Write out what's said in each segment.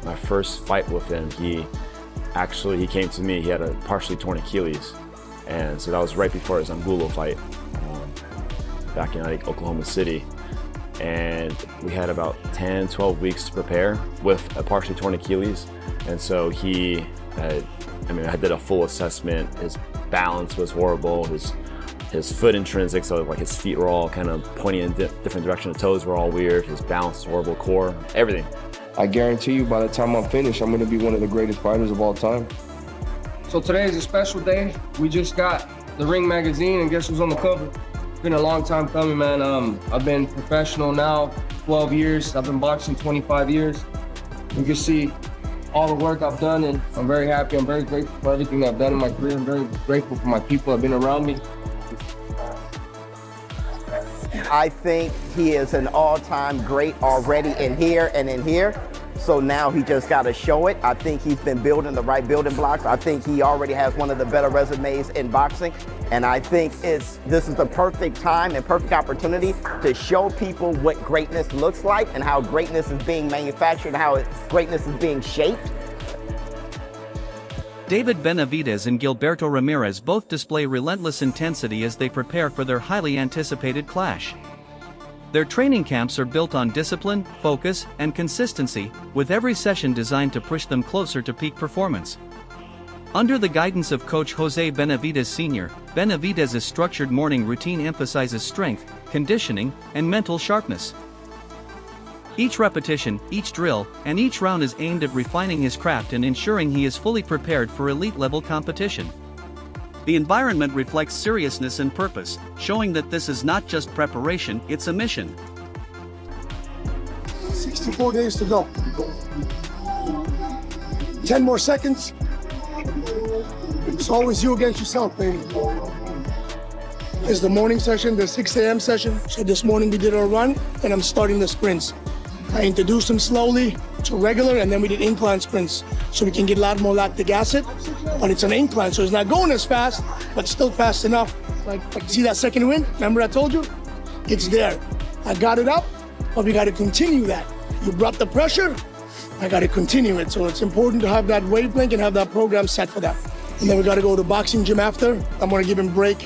my first fight with him, he came to me. He had a partially torn Achilles, and so that was right before his Angulo fight back in Oklahoma City. And we had about 10, 12 weeks to prepare with a partially torn Achilles. And so I did a full assessment. His balance was horrible. His foot intrinsic, so like his feet were all kind of pointing in different directions. The toes were all weird. His balance was horrible, core, everything. I guarantee you by the time I'm finished, I'm gonna be one of the greatest fighters of all time. So today is a special day. We just got the Ring magazine, and guess who's on the cover? It's been a long time coming, man. I've been professional now 12 years. I've been boxing 25 years. You can see all the work I've done, and I'm very happy. I'm very grateful for everything I've done in my career. I'm very grateful for my people that have been around me. I think he is an all-time great already in here and in here. So now he just got to show it. I think he's been building the right building blocks. I think he already has one of the better resumes in boxing. And I think this is the perfect time and perfect opportunity to show people what greatness looks like and how greatness is being manufactured and how greatness is being shaped. David Benavidez and Gilberto Ramirez both display relentless intensity as they prepare for their highly anticipated clash. Their training camps are built on discipline, focus, and consistency, with every session designed to push them closer to peak performance. Under the guidance of coach Jose Benavidez Sr., Benavidez's structured morning routine emphasizes strength, conditioning, and mental sharpness. Each repetition, each drill, and each round is aimed at refining his craft and ensuring he is fully prepared for elite-level competition. The environment reflects seriousness and purpose, showing that this is not just preparation, it's a mission. 64 days to go. 10 more seconds. It's always you against yourself, baby. It's the morning session, the 6 a.m. session. So this morning we did our run, and I'm starting the sprints. I introduced them slowly to regular, and then we did incline sprints so we can get a lot more lactic acid. But it's an incline, so it's not going as fast, but still fast enough. Like see that second wind? Remember I told you? It's there. I got it up, but we got to continue that. You brought the pressure, I got to continue it. So it's important to have that wavelength and have that program set for that. And then we got to go to boxing gym after. I'm going to give him break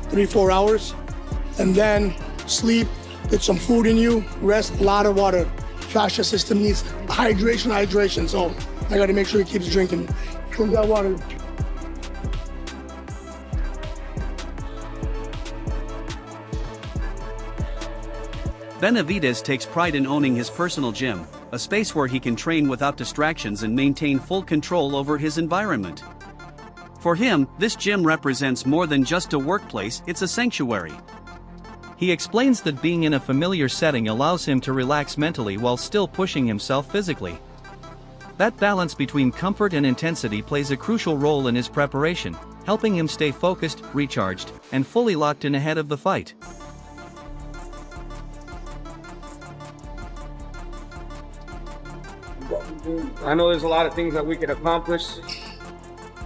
3-4 hours, and then sleep, get some food in you, rest, a lot of water. Fascia system needs hydration. So I got to make sure he keeps drinking. Drink that water. Benavidez takes pride in owning his personal gym, a space where he can train without distractions and maintain full control over his environment. For him, this gym represents more than just a workplace, it's a sanctuary. He explains that being in a familiar setting allows him to relax mentally while still pushing himself physically. That balance between comfort and intensity plays a crucial role in his preparation, helping him stay focused, recharged, and fully locked in ahead of the fight. I know there's a lot of things that we could accomplish,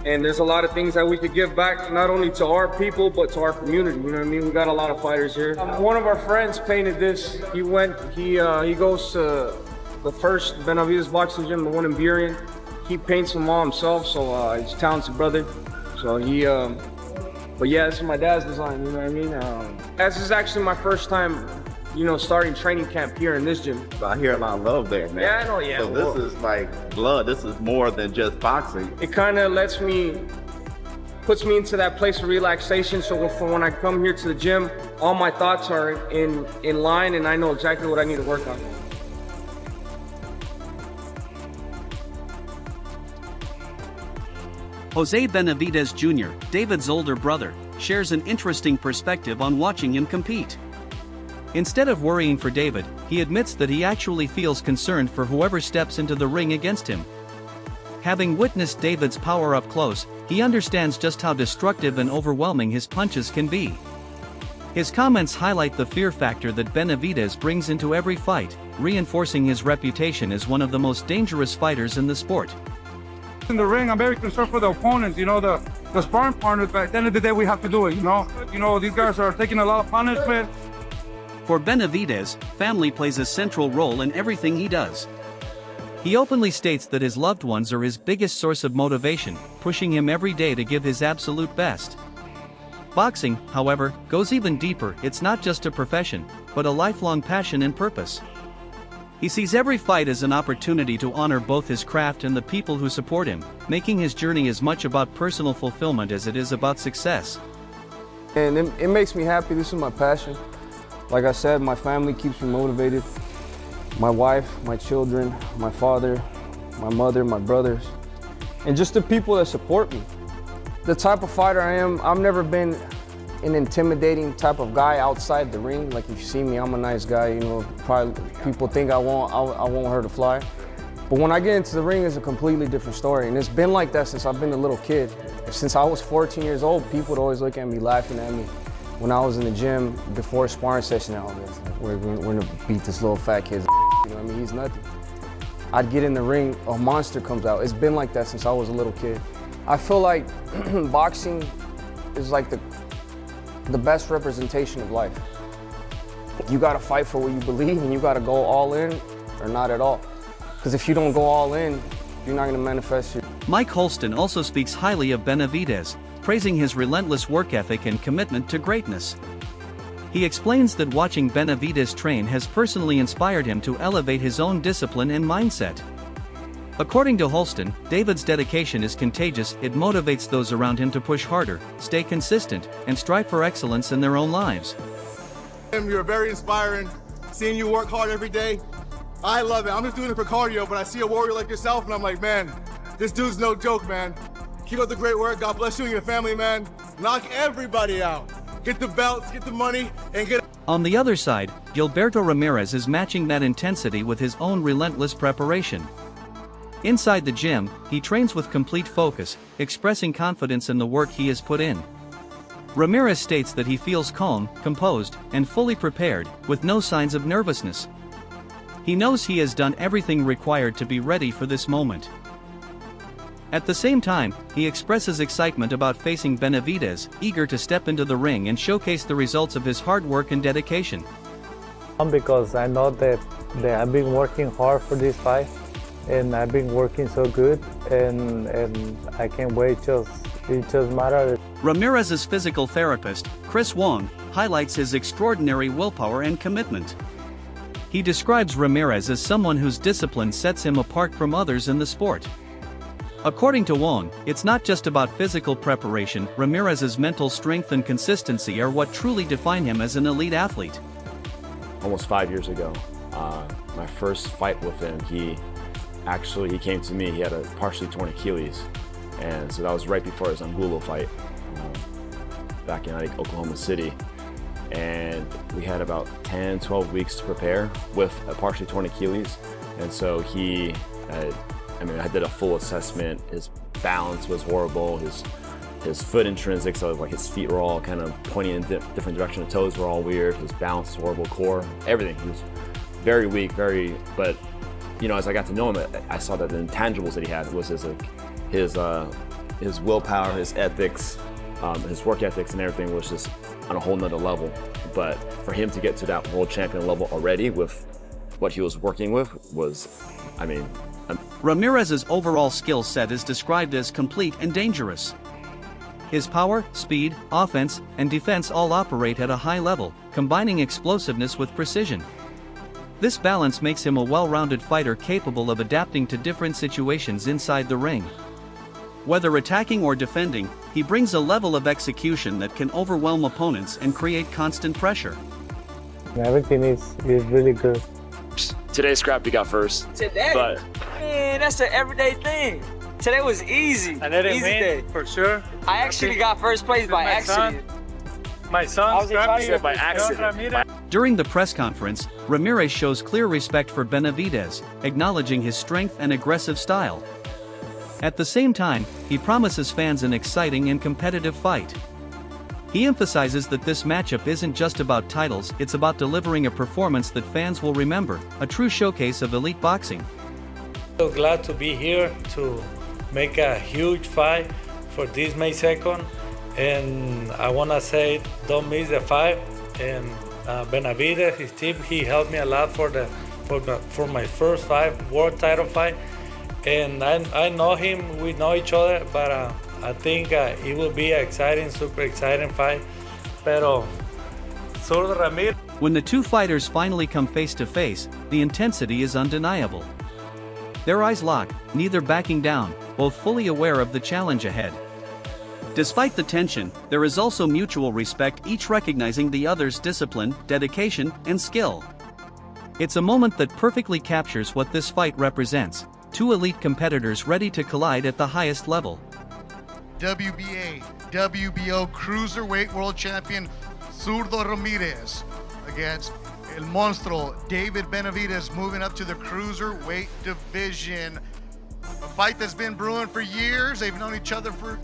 and there's a lot of things that we could give back, not only to our people, but to our community, you know what I mean? We got a lot of fighters here. One of our friends painted this. He goes to the first Benavidez boxing gym, the one in Burien. He paints them all himself, so he's a talented brother. So but yeah, this is my dad's design, you know what I mean? This is actually my first time, starting training camp here in this gym. I hear a lot of love there, man. Yeah, I know, yeah. So this is like blood. This is more than just boxing. It kind of puts me into that place of relaxation. So for when I come here to the gym, all my thoughts are in line, and I know exactly what I need to work on. Jose Benavidez Jr., David's older brother, shares an interesting perspective on watching him compete. Instead of worrying for David, he admits that he actually feels concerned for whoever steps into the ring against him. Having witnessed David's power up close, he understands just how destructive and overwhelming his punches can be. His comments highlight the fear factor that Benavidez brings into every fight, reinforcing his reputation as one of the most dangerous fighters in the sport. In the ring, I'm very concerned for the opponents, the sparring partners, but at the end of the day, we have to do it, these guys are taking a lot of punishment. For Benavidez, family plays a central role in everything he does. He openly states that his loved ones are his biggest source of motivation, pushing him every day to give his absolute best. Boxing, however, goes even deeper. It's not just a profession, but a lifelong passion and purpose. He sees every fight as an opportunity to honor both his craft and the people who support him, making his journey as much about personal fulfillment as it is about success. And it makes me happy. This is my passion. Like I said, my family keeps me motivated. My wife, my children, my father, my mother, my brothers, and just the people that support me. The type of fighter I am, I've never been an intimidating type of guy outside the ring. Like if you see me, I'm a nice guy, you know, probably people think I won't hurt a fly. But when I get into the ring, it's a completely different story. And it's been like that since I've been a little kid. Since I was 14 years old, people would always look at me, laughing at me. When I was in the gym, before a sparring session, all this, like, we're gonna beat this little fat kid's you know what I mean? He's nothing. I'd get in the ring, a monster comes out. It's been like that since I was a little kid. I feel like boxing is like the best representation of life. You gotta fight for what you believe and you gotta go all in or not at all. Because if you don't go all in, you're not gonna manifest it. Mike Holston also speaks highly of Benavidez, praising his relentless work ethic and commitment to greatness. He explains that watching Benavidez train has personally inspired him to elevate his own discipline and mindset. According to Holston, David's dedication is contagious. It motivates those around him to push harder, stay consistent, and strive for excellence in their own lives. You're very inspiring, seeing you work hard every day. I love it. I'm just doing it for cardio, but I see a warrior like yourself and I'm like, man, this dude's no joke, man. Keep up the great work. God bless you and your family, man. Knock everybody out. Get the belts, get the money, and get... On the other side, Gilberto Ramirez is matching that intensity with his own relentless preparation. Inside the gym, he trains with complete focus, expressing confidence in the work he has put in. Ramírez states that he feels calm, composed, and fully prepared, with no signs of nervousness. He knows he has done everything required to be ready for this moment. At the same time, he expresses excitement about facing Benavidez, eager to step into the ring and showcase the results of his hard work and dedication. Because I know that I've been working hard for this fight, and I've been working so good, and I can't wait. It just matters. Ramírez's physical therapist, Chris Wong, highlights his extraordinary willpower and commitment. He describes Ramírez as someone whose discipline sets him apart from others in the sport. According to Wong, it's not just about physical preparation. Ramírez's mental strength and consistency are what truly define him as an elite athlete. Almost 5 years ago, my first fight with him, he came to me. He had a partially torn Achilles, and so that was right before his Angulo fight back in Oklahoma City. And we had about 10, 12 weeks to prepare with a partially torn Achilles, and so I did a full assessment. His balance was horrible. His foot intrinsics, so like his feet were all kind of pointing in different directions. The toes were all weird. His balance was horrible. Core, everything. He was very weak, but you know, as I got to know him, I saw that the intangibles that he had was his willpower, his ethics, his work ethics, and everything was just on a whole nother level. But for him to get to that world champion level already with what he was working with was, Ramírez's overall skill set is described as complete and dangerous. His power, speed, offense, and defense all operate at a high level, combining explosiveness with precision. This balance makes him a well-rounded fighter capable of adapting to different situations inside the ring. Whether attacking or defending, he brings a level of execution that can overwhelm opponents and create constant pressure. Everything is really good. Today's scrap you got first. Today? Man, that's an everyday thing. Today was easy. I didn't easy win, day. for sure. I actually got first place by accident. My son scrapped by accident. During the press conference, Ramírez shows clear respect for Benavidez, acknowledging his strength and aggressive style. At the same time, he promises fans an exciting and competitive fight. He emphasizes that this matchup isn't just about titles, it's about delivering a performance that fans will remember, a true showcase of elite boxing. So glad to be here to make a huge fight for this May 2nd, and I want to say don't miss the fight. And Benavidez, his team, he helped me a lot for the for my first fight, world title fight. And I know him, we know each other, but I think it will be an exciting, super exciting fight. Pero Zurdo Ramirez. When the two fighters finally come face to face, the intensity is undeniable. Their eyes lock, neither backing down, both fully aware of the challenge ahead. Despite the tension, there is also mutual respect, each recognizing the other's discipline, dedication, and skill. It's a moment that perfectly captures what this fight represents: two elite competitors ready to collide at the highest level. WBA, WBO Cruiserweight World Champion Zurdo Ramirez against El Monstruo David Benavidez, moving up to the Cruiserweight division. A fight that's been brewing for years. They've known each other for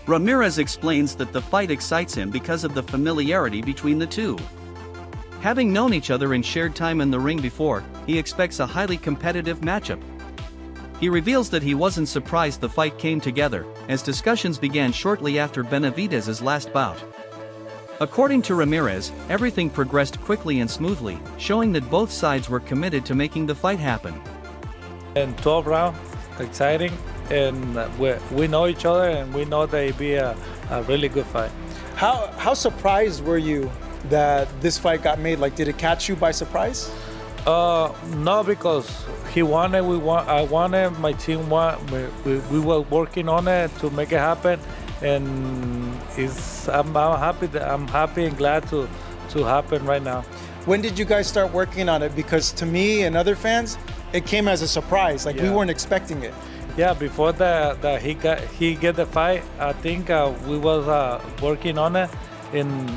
Ramírez explains that the fight excites him because of the familiarity between the two. Having known each other and shared time in the ring before, he expects a highly competitive matchup. He reveals that he wasn't surprised the fight came together, as discussions began shortly after Benavidez's last bout. According to Ramírez, everything progressed quickly and smoothly, showing that both sides were committed to making the fight happen. And 12 rounds, exciting. And we know each other, and we know that it'll be a really good fight. How surprised were you that this fight got made? Like, did it catch you by surprise? No, because he wanted, I wanted, my team wanted, we were working on it to make it happen, and I'm happy and glad to happen right now. When did you guys start working on it? Because to me and other fans, it came as a surprise. Like, we weren't expecting it. Yeah, before he get the fight, I think we was working on it in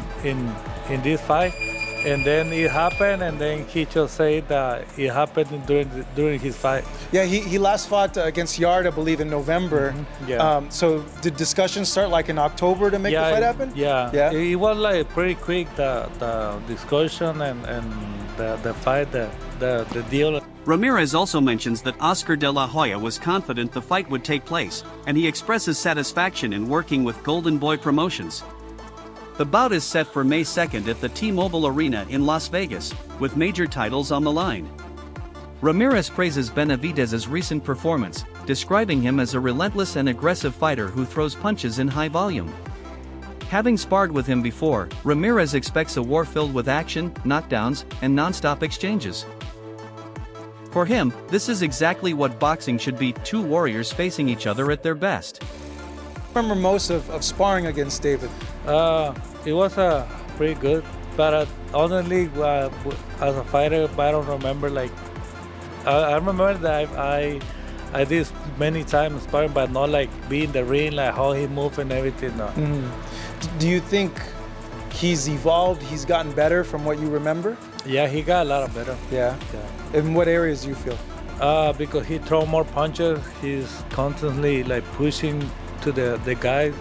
this fight, and then it happened, and then he just said that it happened during his fight. Yeah, he last fought against Yard, I believe, in November. Mm-hmm. Yeah. So did discussions start like in October to make the fight happen? Yeah. It was like pretty quick, the discussion and the fight, the deal. Ramírez also mentions that Oscar de la Hoya was confident the fight would take place, and he expresses satisfaction in working with Golden Boy Promotions. The bout is set for May 2nd at the T-Mobile Arena in Las Vegas, with major titles on the line. Ramírez praises Benavidez's recent performance, describing him as a relentless and aggressive fighter who throws punches in high volume. Having sparred with him before, Ramírez expects a war filled with action, knockdowns, and non-stop exchanges. For him, this is exactly what boxing should be: two warriors facing each other at their best. I remember most of sparring against David. It was pretty good, but honestly, as a fighter, I don't remember. Like, I remember that I did many times sparring, but not like being in the ring, like how he moved and everything. No. Do you think he's evolved? He's gotten better from what you remember? Yeah, he got a lot better. Yeah. In what areas do you feel? Because he throw more punches. He's constantly like pushing to the guys,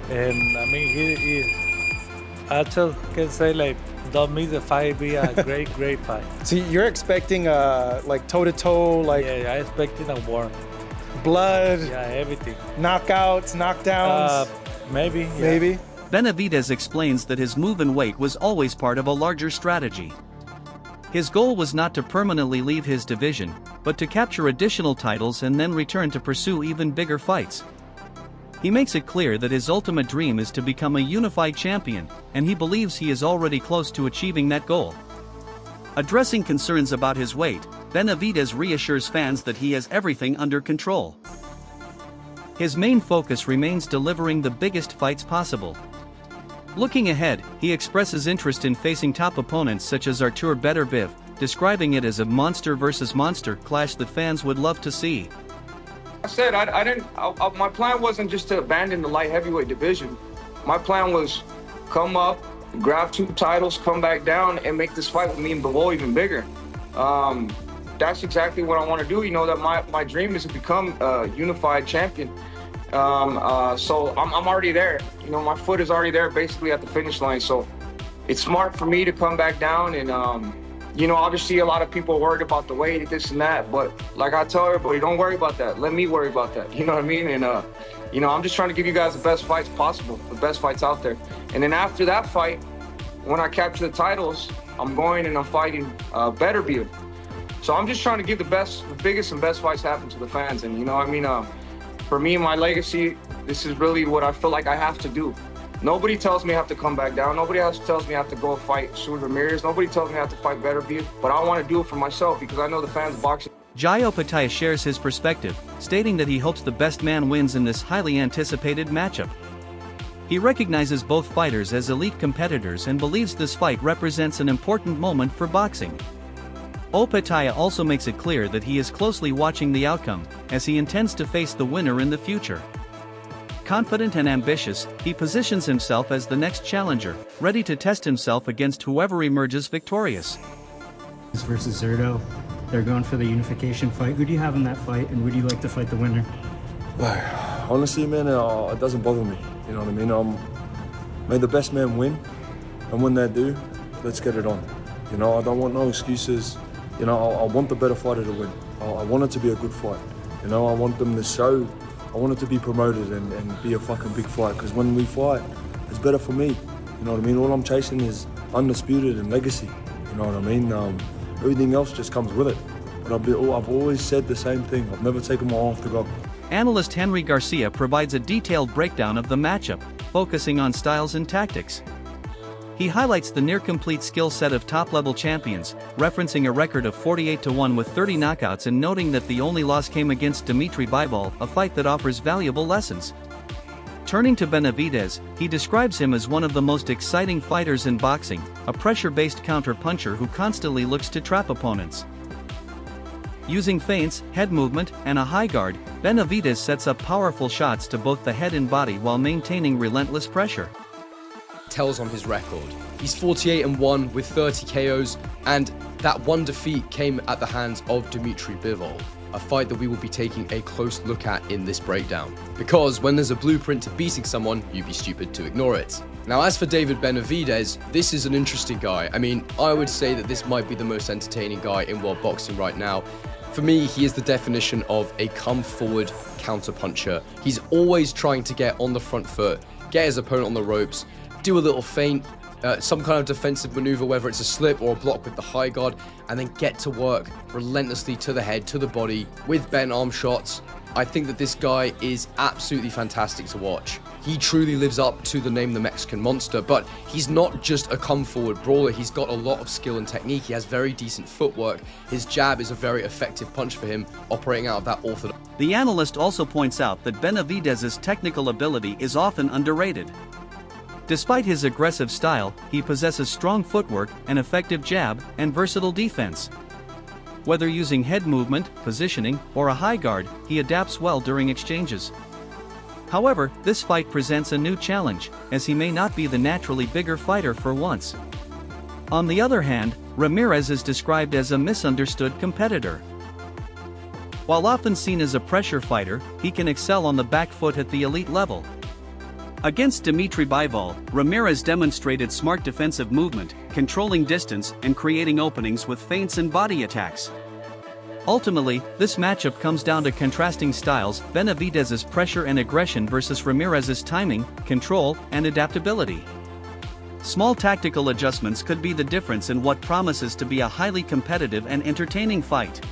and I mean I just can say like don't miss the fight. Be a great fight. So you're expecting like toe to toe, like I expecting a war. Blood. Yeah, everything. Knockouts, knockdowns. Maybe. Yeah. Maybe. Benavidez explains that his move and weight was always part of a larger strategy. His goal was not to permanently leave his division, but to capture additional titles and then return to pursue even bigger fights. He makes it clear that his ultimate dream is to become a unified champion, and he believes he is already close to achieving that goal. Addressing concerns about his weight, Benavidez reassures fans that he has everything under control. His main focus remains delivering the biggest fights possible. Looking ahead, he expresses interest in facing top opponents such as Artur Beterbiev, describing it as a monster versus monster clash that fans would love to see. I said my plan wasn't just to abandon the light heavyweight division. My plan was come up, grab 2 titles, come back down, and make this fight with me and Bivol even bigger. that's exactly what I want to do. You know, that my dream is to become a unified champion. So I'm already there. You know, my foot is already there, basically at the finish line. So it's smart for me to come back down. And you know, obviously a lot of people are worried about the weight, this and that. But like I tell everybody, don't worry about that. Let me worry about that. You know what I mean? And you know, I'm just trying to give you guys the best fights possible, the best fights out there. And then after that fight, when I capture the titles, I'm going and I'm fighting Benavidez. So I'm just trying to give the biggest and best fights happen to the fans. And you know, I mean, for me, my legacy, this is really what I feel like I have to do. Nobody tells me I have to come back down. Nobody else tells me I have to go fight Zurdo Ramirez. Nobody tells me I have to fight Benavidez. But I want to do it for myself because I know the fans of boxing. Jai Opetaia shares his perspective, stating that he hopes the best man wins in this highly anticipated matchup. He recognizes both fighters as elite competitors and believes this fight represents an important moment for boxing. Opetaia also makes it clear that he is closely watching the outcome, as he intends to face the winner in the future. Confident and ambitious, he positions himself as the next challenger, ready to test himself against whoever emerges victorious. Versus Zurdo, they're going for the unification fight. Who do you have in that fight, and would you like to fight the winner? Honestly, man, it doesn't bother me. You know what I mean? May the best man win, and when they do, let's get it on. You know, I don't want no excuses. You know, I want the better fighter to win. I want it to be a good fight. You know, I want them to show. I want it to be promoted and be a fucking big fight, because when we fight, it's better for me. You know what I mean? All I'm chasing is undisputed and legacy. You know what I mean? Everything else just comes with it. But I've always said the same thing. I've never taken my eye off the goal. Analyst Henry Garcia provides a detailed breakdown of the matchup, focusing on styles and tactics. He highlights the near-complete skill set of top-level champions, referencing a record of 48-1 with 30 knockouts and noting that the only loss came against Dimitri Bivol, a fight that offers valuable lessons. Turning to Benavidez, he describes him as one of the most exciting fighters in boxing, a pressure-based counter-puncher who constantly looks to trap opponents. Using feints, head movement, and a high guard, Benavidez sets up powerful shots to both the head and body while maintaining relentless pressure. Tells on his record. He's 48-1 with 30 KOs, and that one defeat came at the hands of Dimitri Bivol, a fight that we will be taking a close look at in this breakdown. Because when there's a blueprint to beating someone, you'd be stupid to ignore it. Now, as for David Benavidez, this is an interesting guy. I mean, I would say that this might be the most entertaining guy in world boxing right now. For me, he is the definition of a come-forward counter-puncher. He's always trying to get on the front foot, get his opponent on the ropes, do a little feint, some kind of defensive maneuver, whether it's a slip or a block with the high guard, and then get to work relentlessly to the head, to the body, with bent arm shots. I think that this guy is absolutely fantastic to watch. He truly lives up to the name the Mexican Monster, but he's not just a come-forward brawler. He's got a lot of skill and technique. He has very decent footwork. His jab is a very effective punch for him, operating out of that orthodox. The analyst also points out that Benavidez's technical ability is often underrated. Despite his aggressive style, he possesses strong footwork, an effective jab, and versatile defense. Whether using head movement, positioning, or a high guard, he adapts well during exchanges. However, this fight presents a new challenge, as he may not be the naturally bigger fighter for once. On the other hand, Ramírez is described as a misunderstood competitor. While often seen as a pressure fighter, he can excel on the back foot at the elite level. Against Dimitri Bivol, Ramírez demonstrated smart defensive movement, controlling distance and creating openings with feints and body attacks. Ultimately, this matchup comes down to contrasting styles: Benavidez's pressure and aggression versus Ramírez's timing, control, and adaptability. Small tactical adjustments could be the difference in what promises to be a highly competitive and entertaining fight.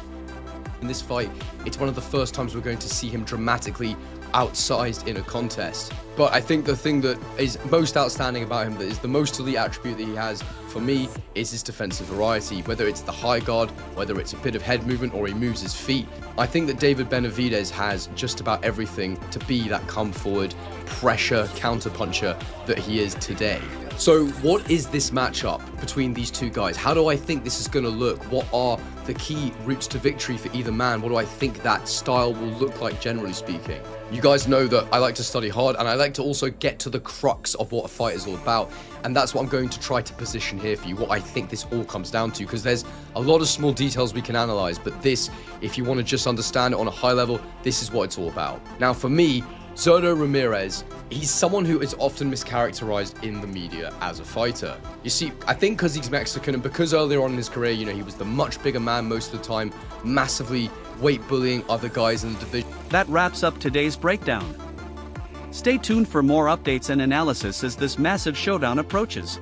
In this fight, it's one of the first times we're going to see him dramatically outsized in a contest. But I think the thing that is most outstanding about him, that is the most elite attribute that he has, for me, is his defensive variety. Whether it's the high guard, whether it's a bit of head movement, or he moves his feet. I think that David Benavidez has just about everything to be that come-forward, pressure counter-puncher that he is today. So what is this matchup between these two guys? How do I think this is going to look? What are the key routes to victory for either man? What do I think that style will look like, generally speaking? You guys know that I like to study hard, and I like to also get to the crux of what a fight is all about. And that's what I'm going to try to position here for you, what I think this all comes down to, because there's a lot of small details we can analyze, but this, if you want to just understand it on a high level, this is what it's all about. Now, for me, Zurdo Ramirez, he's someone who is often mischaracterized in the media as a fighter. You see, I think because he's Mexican and because earlier on in his career, you know, he was the much bigger man most of the time, massively weight bullying other guys in the division. That wraps up today's breakdown. Stay tuned for more updates and analysis as this massive showdown approaches.